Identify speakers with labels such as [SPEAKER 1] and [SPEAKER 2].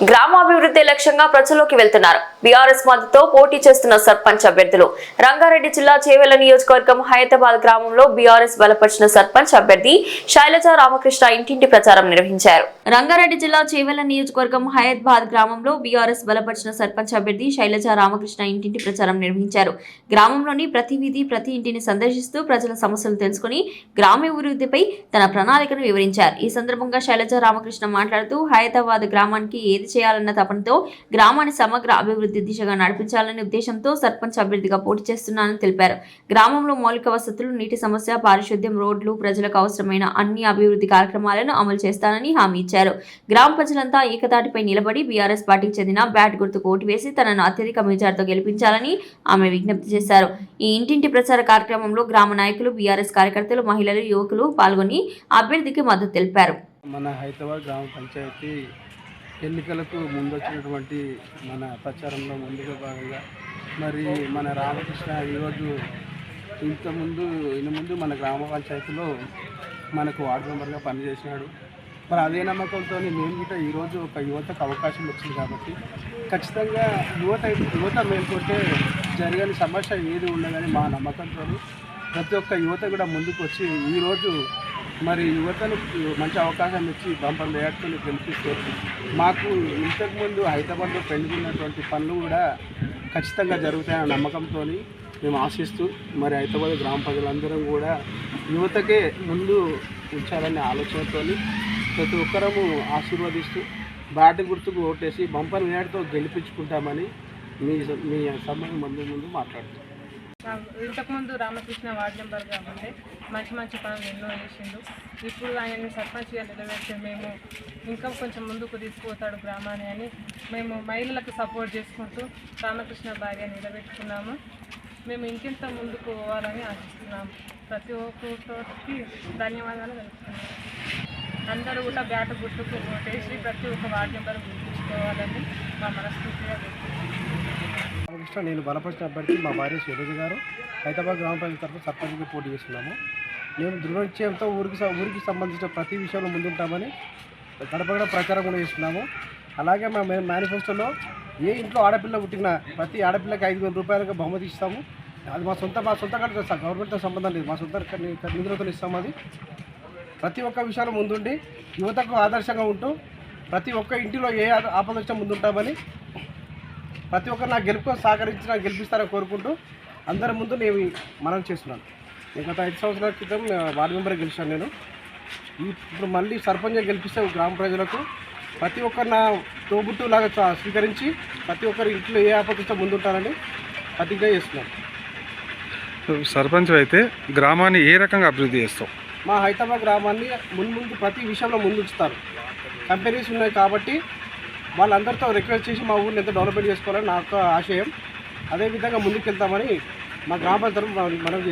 [SPEAKER 1] గ్రామాభివృద్ధి లక్ష్యంగా ప్రజల్లోకి వెళ్తున్నారు. బీఆర్ఎస్ మద్దతుతో పోటీ చేస్తున్న సర్పంచ్ అభ్యర్థులు. రంగారెడ్డి జిల్లా చేవెళ్ల నియోజకవర్గం హైదరాబాద్ గ్రామంలో బీఆర్ఎస్ బలపరిచిన సర్పంచ్ అభ్యర్థి శైలజ రామకృష్ణ ఇంటింటి ప్రచారం నిర్వహించారు. రంగారెడ్డి జిల్లా చేవెళ్ల నియోజకవర్గం హైదరాబాద్ గ్రామంలో బీఆర్ఎస్ బలపరిచిన సర్పంచ్ అభ్యర్థి శైలజ రామకృష్ణ ఇంటింటి ప్రచారం నిర్వహించారు. గ్రామంలోని ప్రతి వీధి, ప్రతి ఇంటిని సందర్శిస్తూ ప్రజల సమస్యలు తెలుసుకుని గ్రామాభివృద్ధిపై తన ప్రణాళికను వివరించారు. ఈ సందర్భంగా శైలజ రామకృష్ణ మాట్లాడుతూ హైదరాబాద్ గ్రామానికి ఏది చేయాలన్న తపనతో గ్రామాన్ని సమగ్ర అభివృద్ధి దిశగా నడిపించాలనే ఉద్దేశంతో సర్పంచ్ అభ్యర్థిగా పోటీ చేస్తున్నానని తెలిపారు. గ్రామంలో మౌలిక వసతులు, నీటి సమస్య, పారిశుద్ధ్యం, రోడ్లు, ప్రజలకు అవసరమైన అన్ని అభివృద్ధి కార్యక్రమాలను అమలు చేస్తానని హామీ ఇచ్చారు. గ్రామ ప్రజలంతా ఏకతాటిపై నిలబడి బీఆర్ఎస్ పార్టీకి చెందిన బ్యాట్ గుర్తుకు ఓటు వేసి తనను అత్యధిక మెజార్టీతో గెలిపించాలని ఆమె విజ్ఞప్తి చేశారు. ఈ ఇంటింటి ప్రచార కార్యక్రమంలో గ్రామ నాయకులు, బీఆర్ఎస్ కార్యకర్తలు, మహిళలు, యువకులు పాల్గొని అభ్యర్థికి మద్దతు తెలిపారు.
[SPEAKER 2] మన హైదరాబాద్ గ్రామ పంచాయతీ ఎన్నికలకు ముందు వచ్చినటువంటి మన ప్రచారంలో ముందుగా భాగంగా మరి మన రామకృష్ణ ఈరోజు ముందు మన గ్రామ పంచాయతీలో మనకు వార్డు మెంబర్గా పనిచేసినాడు. మరి అదే నమ్మకంతో మేము కూడా ఈరోజు ఒక యువతకు అవకాశం వచ్చింది కాబట్టి ఖచ్చితంగా యువత మేల్కొంటే జరగని సమస్య ఏది ఉండదని మా నమ్మకంతో ప్రతి ఒక్క యువత కూడా ముందుకు వచ్చి ఈరోజు మరి యువతను మంచి అవకాశం ఇచ్చి బంపర్ మేయర్తో గెలిపిస్తే మాకు ఇంతకుముందు హైదరాబాద్లో పెంచుకున్నటువంటి పనులు కూడా ఖచ్చితంగా జరుగుతాయన్న నమ్మకంతో మేము ఆశిస్తూ మరి హైదరాబాద్ గ్రామ ప్రజలందరం కూడా యువతకే ముందు ఉంచాలనే ఆలోచనతో ప్రతి ఒక్కరము ఆశీర్వదిస్తూ బ్యాట్ గుర్తుకు ఓటేసి బంపర్ మేయర్తో గెలిపించుకుంటామని మీ సమయం ముందు మాట్లాడుతాం.
[SPEAKER 3] ఇంతకుముందు రామకృష్ణ వార్డు మెంబర్గా ఉంటే మంచి పనులు ఎన్నో చేసిండు. ఇప్పుడు ఆయన్ని సర్పంచ్గా నిలబెట్టి మేము ఇంకా కొంచెం ముందుకు తీసుకుపోతాడు గ్రామాన్ని అని మేము మహిళలకు సపోర్ట్ చేసుకుంటూ రామకృష్ణ భార్య నిలబెట్టుకున్నాము. మేము ఇంకెంత ముందుకు పోవాలని ఆశిస్తున్నాము. ప్రతి ఒక్కరికి ధన్యవాదాలు తెలుపుతున్నాము. అందరూ కూడా బ్యాట్ గుర్తుకు ఓటేసి ప్రతి ఒక్క వార్డు మెంబర్ గుర్తుంచుకోవాలని మా మనస్ఫూర్తిగా
[SPEAKER 2] రామకృష్ణ నేను బలపరిచిన అభ్యర్థి మా భార్య శైలజ గారు హైదరాబాద్ గ్రామ పంచాయతీ తరఫున సర్పంచ్గా పోటీ చేస్తున్నాము. మేము దృఢ నిశ్చయంతో ఊరికి సంబంధించిన ప్రతి విషయంలో ముందుంటామని గడపగడ ప్రచారం కూడా చేస్తున్నాము. అలాగే మా మేనిఫెస్టోలో ఏ ఇంట్లో ఆడపిల్ల పుట్టినా ప్రతి ఆడపిల్లకి 5,000 రూపాయలుగా బహుమతి ఇస్తాము. అది మా సొంత ఖర్చు, గవర్నమెంట్తో సంబంధం లేదు, మా సొంత నిధులతో ఇస్తాము. అది ప్రతి ఒక్క విషయాలు ముందుండి యువతకు ఆదర్శంగా ఉంటూ ప్రతి ఒక్క ఇంటిలో ఏ ఆపద వచ్చినా ముందుంటామని ప్రతి ఒక్కరు నాకు గెలిపిస్తారని కోరుకుంటూ అందరి ముందు నేను మనం చేస్తున్నాను. నేను గత 5 సంవత్సరాల క్రితం వార్డు మెంబర్గా గెలిచాను. నేను ఇప్పుడు మళ్ళీ సర్పంచ్గా గెలిపిస్తే గ్రామ ప్రజలకు ప్రతి ఒక్కరు నా తోబుట్టులాగా స్వీకరించి ప్రతి ఒక్కరు ఇంట్లో ఏ ఆపద ముందుంటారని ప్రతిజ్ఞ చేస్తున్నాను.
[SPEAKER 4] సర్పంచ్ అయితే గ్రామాన్ని ఏ రకంగా అభివృద్ధి చేస్తాం?
[SPEAKER 2] మా హైదరాబాద్ గ్రామాన్ని ముందు ప్రతి విషయంలో ముందుంచుతారు. కంపెనీస్ ఉన్నాయి కాబట్టి వాళ్ళందరితో రిక్వెస్ట్ చేసి మా ఊరిని ఎంత డెవలప్మెంట్ చేసుకోవాలని నాకు ఆశయం. అదేవిధంగా ముందుకు వెళ్తామని మా గ్రామ తరఫున మనం